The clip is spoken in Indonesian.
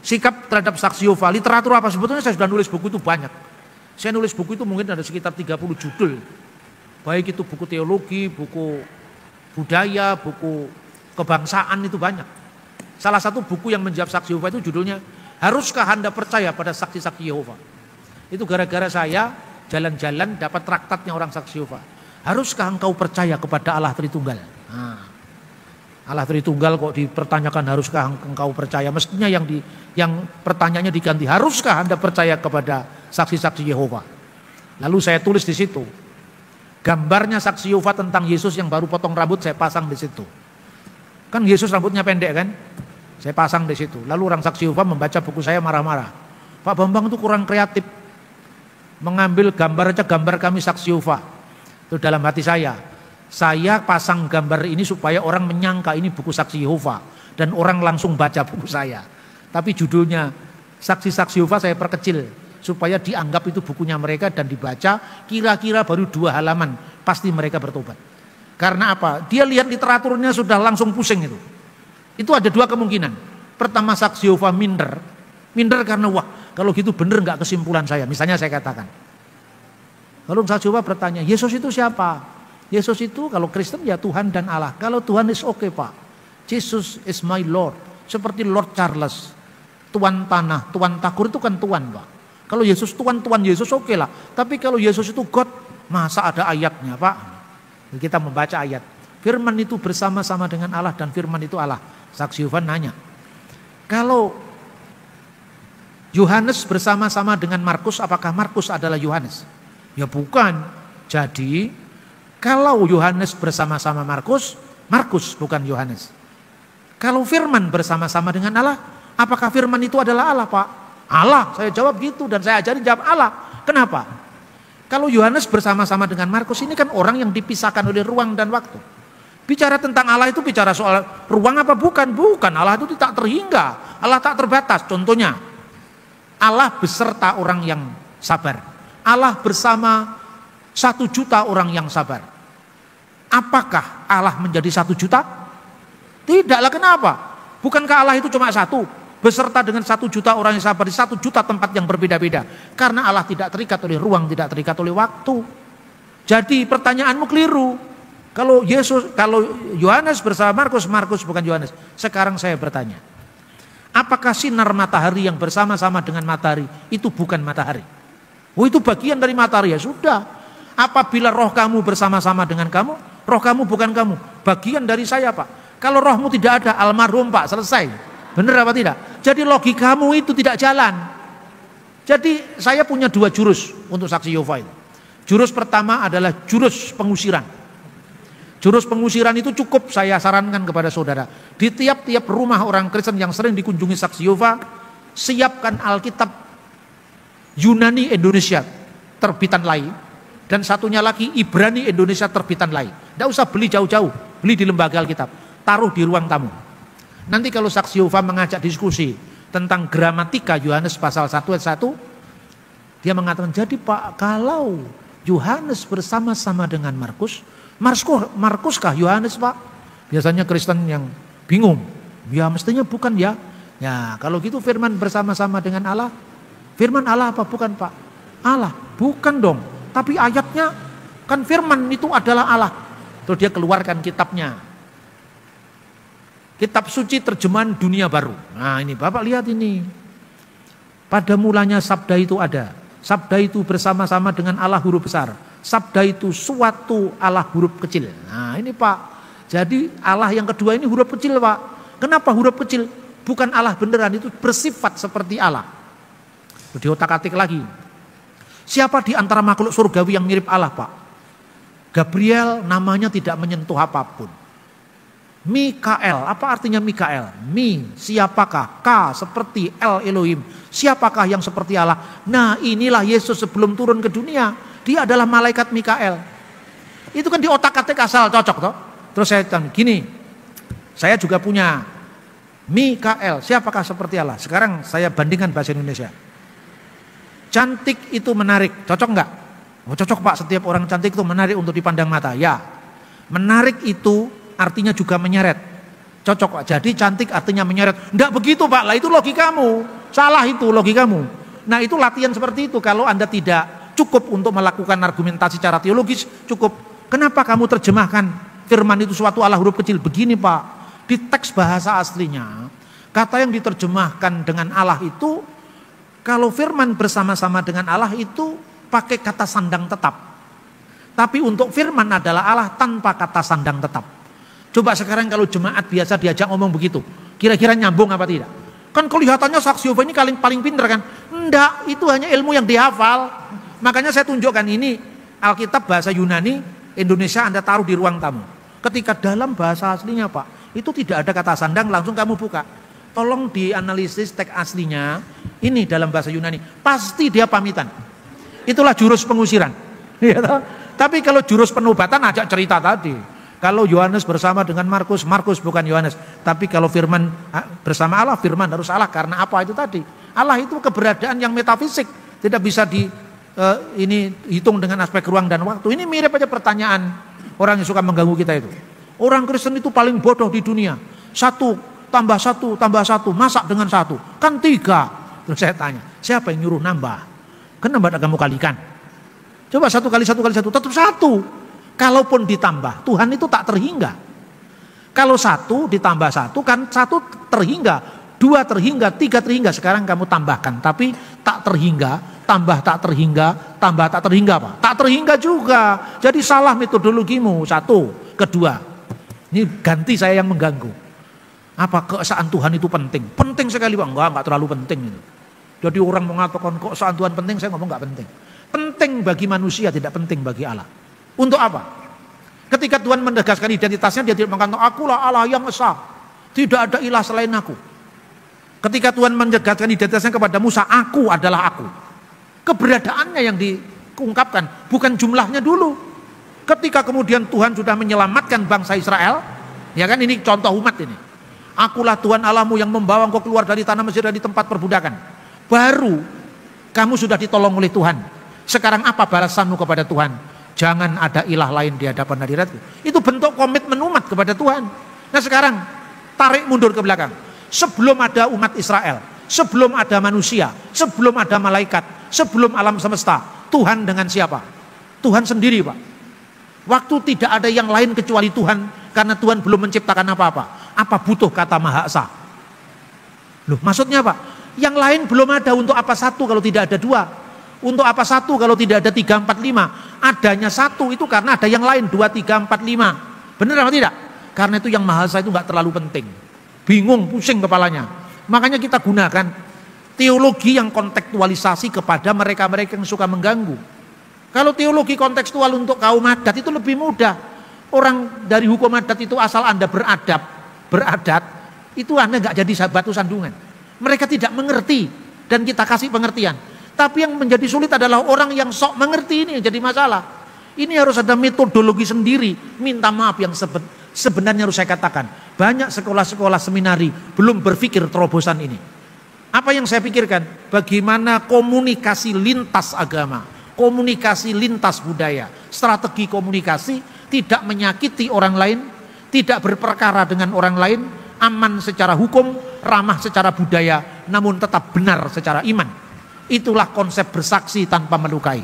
sikap terhadap saksi Yehova. Literatur apa? Sebetulnya saya sudah nulis buku itu banyak. Saya nulis buku itu mungkin ada sekitar 30 judul. Baik itu buku teologi, buku budaya, buku kebangsaan, itu banyak. Salah satu buku yang menjawab saksi Yehova itu judulnya Haruskah Anda Percaya pada Saksi-Saksi Yehova? Itu gara-gara saya jalan-jalan dapat traktatnya orang saksi Yehova. Haruskah engkau percaya kepada Allah Tritunggal? Nah, Allah Tritunggal kok dipertanyakan haruskah engkau percaya? Mestinya yang pertanyaannya diganti, haruskah Anda percaya kepada saksi-saksi Yehova? Lalu saya tulis di situ. Gambarnya saksi Yehova tentang Yesus yang baru potong rambut saya pasang di situ. Kan Yesus rambutnya pendek kan? Saya pasang di situ. Lalu orang saksi Yehova membaca buku saya marah-marah. Pak Bambang itu kurang kreatif. Mengambil gambar aja gambar kami saksi Yehova. Itu dalam hati saya. Saya pasang gambar ini supaya orang menyangka ini buku saksi Yehova. Dan orang langsung baca buku saya. Tapi judulnya saksi-saksi Yehova saya perkecil. Supaya dianggap itu bukunya mereka dan dibaca. Kira-kira baru 2 halaman. Pasti mereka bertobat. Karena apa? Dia lihat literaturnya sudah langsung pusing itu. Itu ada 2 kemungkinan. Pertama saksi Yehova minder. Minder karena wah kalau gitu bener nggak kesimpulan saya. Misalnya saya katakan. Lalu saksi Yehova bertanya, Yesus itu siapa? Yesus itu kalau Kristen ya Tuhan dan Allah. Kalau Tuhan is okay Pak. Jesus is my Lord. Seperti Lord Charles. Tuan tanah, Tuan takur itu kan Tuan Pak. Kalau Yesus Tuan Yesus oke lah. Tapi kalau Yesus itu God, masa ada ayatnya Pak? Kita membaca ayat. Firman itu bersama-sama dengan Allah dan firman itu Allah. Saksi Yehova nanya, kalau Yohanes bersama-sama dengan Markus, apakah Markus adalah Yohanes? Ya bukan. Jadi kalau Yohanes bersama-sama Markus, Markus bukan Yohanes. Kalau firman bersama-sama dengan Allah, apakah firman itu adalah Allah Pak? Allah, saya jawab gitu dan saya ajarin jawab Allah. Kenapa? Kalau Yohanes bersama-sama dengan Markus ini kan orang yang dipisahkan oleh ruang dan waktu. Bicara tentang Allah itu bicara soal ruang apa? Bukan. Allah itu tak terhingga. Allah tak terbatas. Contohnya, Allah beserta orang yang sabar. Allah bersama 1 juta orang yang sabar. Apakah Allah menjadi 1 juta? Tidaklah, kenapa? Bukankah Allah itu cuma 1? Beserta dengan 1 juta orang yang sabar di 1 juta tempat yang berbeda-beda. Karena Allah tidak terikat oleh ruang, tidak terikat oleh waktu. Jadi pertanyaanmu keliru. Kalau Yohanes bersama Markus, Markus bukan Yohanes. Sekarang saya bertanya, apakah sinar matahari yang bersama-sama dengan matahari itu bukan matahari? Oh itu bagian dari matahari, ya sudah. Apabila roh kamu bersama-sama dengan kamu, roh kamu bukan kamu, bagian dari saya Pak. Kalau rohmu tidak ada, almarhum Pak, selesai. Benar apa tidak? Jadi logikamu itu tidak jalan. Jadi saya punya 2 jurus untuk saksi Yehova itu. Jurus pertama adalah jurus pengusiran. Jurus pengusiran itu cukup saya sarankan kepada saudara. Di tiap-tiap rumah orang Kristen yang sering dikunjungi saksi Yehova, siapkan Alkitab Yunani Indonesia terbitan lain, dan satunya lagi Ibrani Indonesia terbitan lain. Tidak usah beli jauh-jauh, beli di lembaga Alkitab, taruh di ruang tamu. Nanti kalau saksi Yehova mengajak diskusi tentang gramatika Yohanes pasal 1 ayat 1, dia mengatakan, jadi Pak, kalau Yohanes bersama-sama dengan Markuskah Yohanes Pak? Biasanya Kristen yang bingung. Ya mestinya bukan ya. Ya kalau gitu firman bersama-sama dengan Allah. Firman Allah apa bukan Pak? Allah. Bukan dong. Tapi ayatnya kan firman itu adalah Allah. Terus dia keluarkan kitabnya. Kitab suci terjemahan dunia baru. Nah ini Bapak lihat ini. Pada mulanya sabda itu ada. Sabda itu bersama-sama dengan Allah huruf besar. Sabda itu suatu Allah huruf kecil. Nah ini Pak. Jadi Allah yang kedua ini huruf kecil Pak. Kenapa huruf kecil? Bukan Allah beneran, itu bersifat seperti Allah. Di otak-atik lagi. Siapa di antara makhluk surgawi yang mirip Allah Pak? Gabriel namanya tidak menyentuh apapun. Mikael, apa artinya Mikael? Mi, siapakah? K, seperti El Elohim. Siapakah yang seperti Allah? Nah inilah Yesus sebelum turun ke dunia. Dia adalah malaikat Mikael. Itu kan di otak-atik asal cocok toh. Terus saya tanya, gini, saya juga punya Mikael. Siapakah seperti Allah? Sekarang saya bandingkan bahasa Indonesia. Cantik itu menarik, cocok enggak? Oh cocok Pak, setiap orang cantik itu menarik untuk dipandang mata. Ya, menarik itu artinya juga menyeret. Cocok Pak. Jadi cantik artinya menyeret. Enggak begitu Pak. Lah itu logikamu. Salah itu logikamu. Nah itu latihan seperti itu. Kalau Anda tidak cukup untuk melakukan argumentasi secara teologis, cukup. Kenapa kamu terjemahkan firman itu suatu Allah huruf kecil? Begini Pak. Di teks bahasa aslinya, kata yang diterjemahkan dengan Allah itu, kalau firman bersama-sama dengan Allah itu pakai kata sandang tetap. Tapi untuk firman adalah Allah tanpa kata sandang tetap. Coba sekarang kalau jemaat biasa diajak ngomong begitu, kira-kira nyambung apa tidak? Kan kelihatannya saksi Yehova ini paling pintar kan? Enggak, itu hanya ilmu yang dihafal. Makanya saya tunjukkan ini Alkitab bahasa Yunani, Indonesia Anda taruh di ruang tamu. Ketika dalam bahasa aslinya Pak, itu tidak ada kata sandang, langsung kamu buka. Tolong dianalisis teks aslinya, ini dalam bahasa Yunani, pasti dia pamitan. Itulah jurus pengusiran. Ya, tapi kalau jurus penobatan ajak cerita tadi. Kalau Yohanes bersama dengan Markus, Markus bukan Yohanes. Tapi kalau firman bersama Allah, firman harus Allah. Karena apa itu tadi? Allah itu keberadaan yang metafisik. Tidak bisa ini hitung dengan aspek ruang dan waktu. Ini mirip aja pertanyaan orang yang suka mengganggu kita itu. Orang Kristen itu paling bodoh di dunia. 1 tambah 1 tambah 1, masak dengan 1. Kan 3. Terus saya tanya, siapa yang nyuruh nambah? Kenapa tidak kamu kalikan? Coba 1 kali 1 kali 1, tetap 1. Kalaupun ditambah, Tuhan itu tak terhingga. Kalau 1 ditambah 1 kan 1 terhingga, 2 terhingga, 3 terhingga. Sekarang kamu tambahkan, tapi tak terhingga, tambah tak terhingga, tambah tak terhingga Pak. Tak terhingga juga. Jadi salah metodologimu. 1, kedua. Ini ganti saya yang mengganggu. Apa keesaan Tuhan itu penting? Penting sekali Pak. Enggak terlalu penting itu. Jadi orang mengatakan keesaan Tuhan penting, saya ngomong enggak penting. Penting bagi manusia, tidak penting bagi Allah. Untuk apa? Ketika Tuhan menegaskan identitasnya, dia tidak mengatakan akulah Allah yang esa, tidak ada ilah selain aku. Ketika Tuhan menegaskan identitasnya kepada Musa, aku adalah aku. Keberadaannya yang diungkapkan, bukan jumlahnya dulu. Ketika kemudian Tuhan sudah menyelamatkan bangsa Israel, ya kan, ini contoh umat ini. Akulah Tuhan Allahmu yang membawa engkau keluar dari tanah Mesir, dari tempat perbudakan. Baru kamu sudah ditolong oleh Tuhan. Sekarang apa balasanmu kepada Tuhan? Jangan ada ilah lain di hadapan hadiratku. Itu bentuk komitmen umat kepada Tuhan. Nah sekarang tarik mundur ke belakang. Sebelum ada umat Israel, sebelum ada manusia, sebelum ada malaikat, sebelum alam semesta, Tuhan dengan siapa? Tuhan sendiri Pak. Waktu tidak ada yang lain kecuali Tuhan, karena Tuhan belum menciptakan apa-apa. Apa butuh kata Maha Esa? Loh maksudnya Pak, yang lain belum ada, untuk apa 1 kalau tidak ada 2? Untuk apa 1 kalau tidak ada 3, 4, 5? Adanya 1 itu karena ada yang lain 2, 3, 4, 5. Benar atau tidak? Karena itu yang Maha Esa itu nggak terlalu penting. Bingung, pusing kepalanya. Makanya kita gunakan teologi yang kontekstualisasi kepada mereka-mereka yang suka mengganggu. Kalau teologi kontekstual untuk kaum adat itu lebih mudah. Orang dari hukum adat itu asal Anda beradat, itu Anda nggak jadi batu sandungan. Mereka tidak mengerti dan kita kasih pengertian. Tapi yang menjadi sulit adalah orang yang sok mengerti, ini yang jadi masalah. Ini harus ada metodologi sendiri. Minta maaf yang sebenarnya harus saya katakan. Banyak sekolah-sekolah seminari belum berpikir terobosan ini. Apa yang saya pikirkan? Bagaimana komunikasi lintas agama, komunikasi lintas budaya, strategi komunikasi tidak menyakiti orang lain, tidak berperkara dengan orang lain, aman secara hukum, ramah secara budaya, namun tetap benar secara iman. Itulah konsep bersaksi tanpa melukai.